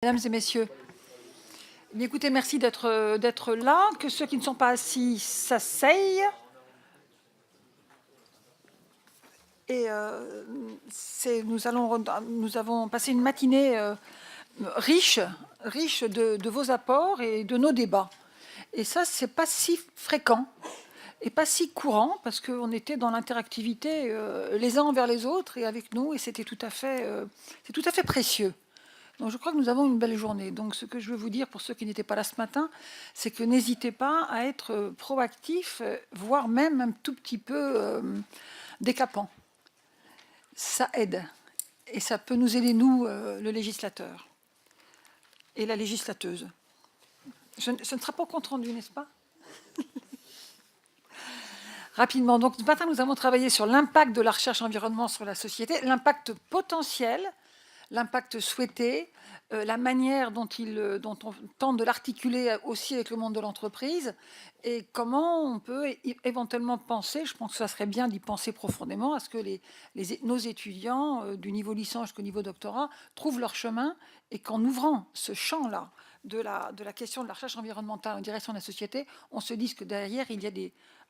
Mesdames et messieurs, écoutez, merci d'être là. Que ceux qui ne sont pas assis s'asseyent. Et nous avons passé une matinée riche de vos apports et de nos débats. Et ça, c'est pas si fréquent et pas si courant parce qu'on était dans l'interactivité les uns envers les autres et avec nous, et c'était c'est tout à fait précieux. Donc je crois que nous avons une belle journée. Donc ce que je veux vous dire pour ceux qui n'étaient pas là ce matin, c'est que n'hésitez pas à être proactif, voire même un tout petit peu décapant. Ça aide. Et ça peut nous aider, nous, le législateur et la législateuse. Ce ne sera pas compte rendu, n'est-ce pas? Rapidement, donc ce matin, nous avons travaillé sur l'impact de la recherche environnement sur la société, l'impact potentiel, l'impact souhaité, la manière dont on tente de l'articuler aussi avec le monde de l'entreprise, et comment on peut éventuellement penser, je pense que ça serait bien d'y penser profondément, à ce que nos étudiants, du niveau licence jusqu'au niveau doctorat, trouvent leur chemin, et qu'en ouvrant ce champ-là de la question de la recherche environnementale en direction de la société, on se dise que derrière, il y a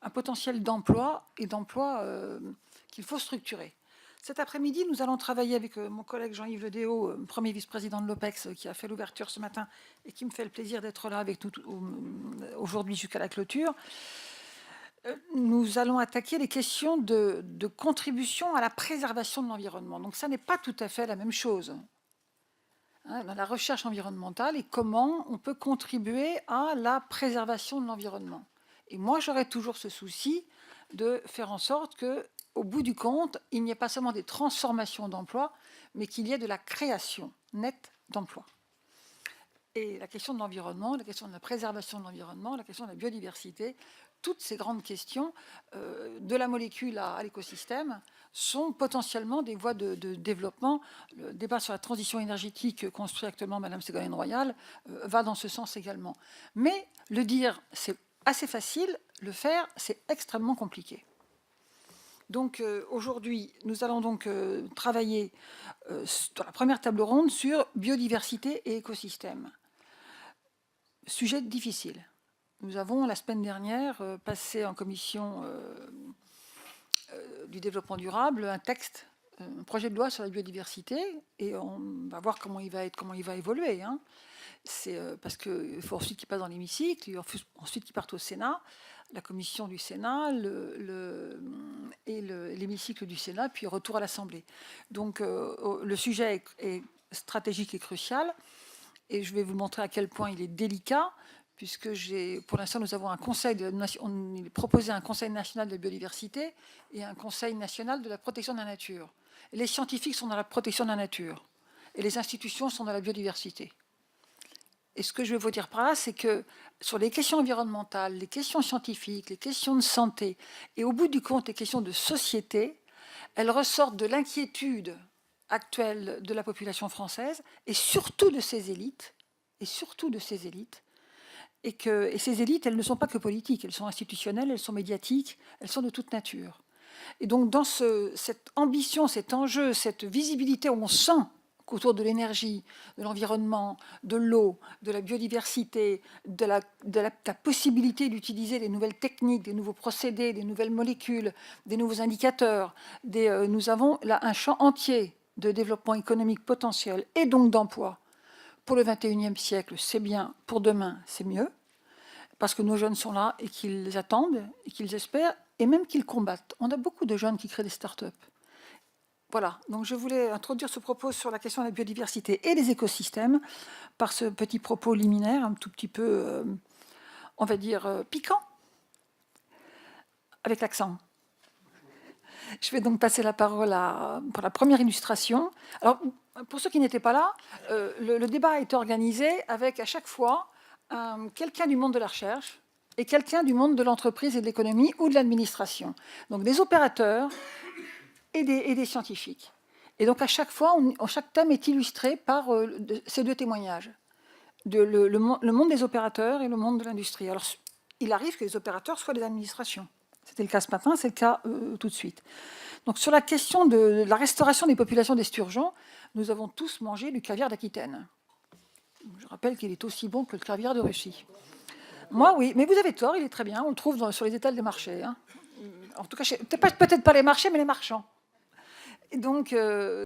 un potentiel d'emploi qu'il faut structurer. Cet après-midi, nous allons travailler avec mon collègue Jean-Yves Ledéo, premier vice-président de l'OPEX, qui a fait l'ouverture ce matin et qui me fait le plaisir d'être là avec nous aujourd'hui jusqu'à la clôture. Nous allons attaquer les questions de contribution à la préservation de l'environnement. Donc ça n'est pas tout à fait la même chose. Dans la recherche environnementale et comment on peut contribuer à la préservation de l'environnement. Et moi, j'aurais toujours ce souci de faire en sorte que, au bout du compte, il n'y ait pas seulement des transformations d'emplois, mais qu'il y ait de la création nette d'emplois. Et la question de l'environnement, la question de la préservation de l'environnement, la question de la biodiversité, toutes ces grandes questions, de la molécule à l'écosystème, sont potentiellement des voies de développement. Le débat sur la transition énergétique construit actuellement Madame Ségolène Royal va dans ce sens également. Mais le dire, c'est assez facile, le faire, c'est extrêmement compliqué. Donc aujourd'hui, nous allons donc travailler dans la première table ronde sur biodiversité et écosystème. Sujet difficile. Nous avons, la semaine dernière, passé en commission du développement durable un texte, un projet de loi sur la biodiversité, et on va voir comment il va évoluer. Hein. C'est parce qu'il faut ensuite qu'il passe dans l'hémicycle, ensuite qu'il parte au Sénat, la commission du Sénat et l'hémicycle du Sénat, puis retour à l'Assemblée. Donc le sujet est stratégique et crucial, et je vais vous montrer à quel point il est délicat, puisque pour l'instant, nous avons on est proposé un Conseil national de la biodiversité et un Conseil national de la protection de la nature. Et les scientifiques sont dans la protection de la nature, et les institutions sont dans la biodiversité. Et ce que je veux vous dire par là, c'est que sur les questions environnementales, les questions scientifiques, les questions de santé, et au bout du compte, les questions de société, elles ressortent de l'inquiétude actuelle de la population française, et surtout de ses élites, et ces élites, elles ne sont pas que politiques, elles sont institutionnelles, elles sont médiatiques, elles sont de toute nature. Et donc dans cette ambition, cet enjeu, cette visibilité où on sent qu'autour de l'énergie, de l'environnement, de l'eau, de la biodiversité, de la possibilité d'utiliser des nouvelles techniques, des nouveaux procédés, des nouvelles molécules, des nouveaux indicateurs, nous avons là un champ entier de développement économique potentiel et donc d'emploi. Pour le 21e siècle, c'est bien. Pour demain, c'est mieux. Parce que nos jeunes sont là et qu'ils attendent et qu'ils espèrent et même qu'ils combattent. On a beaucoup de jeunes qui créent des start-up. Voilà, donc je voulais introduire ce propos sur la question de la biodiversité et des écosystèmes par ce petit propos liminaire, un tout petit peu, on va dire, piquant, avec l'accent. Je vais donc passer la parole pour la première illustration. Alors, pour ceux qui n'étaient pas là, le débat a été organisé avec à chaque fois quelqu'un du monde de la recherche et quelqu'un du monde de l'entreprise et de l'économie ou de l'administration. Donc des opérateurs et des scientifiques. Et donc à chaque fois, chaque thème est illustré par ces deux témoignages. Le monde des opérateurs et le monde de l'industrie. Alors, il arrive que les opérateurs soient des administrations. C'était le cas ce matin, c'est le cas tout de suite. Donc sur la question de la restauration des populations d'esturgeons, nous avons tous mangé du caviar d'Aquitaine. rappelle qu'il est aussi bon que le caviar de Russie. Moi, oui, mais vous avez tort, il est très bien. On le trouve sur les étals des marchés, hein. En tout cas, peut-être pas les marchés, mais les marchands. Et donc,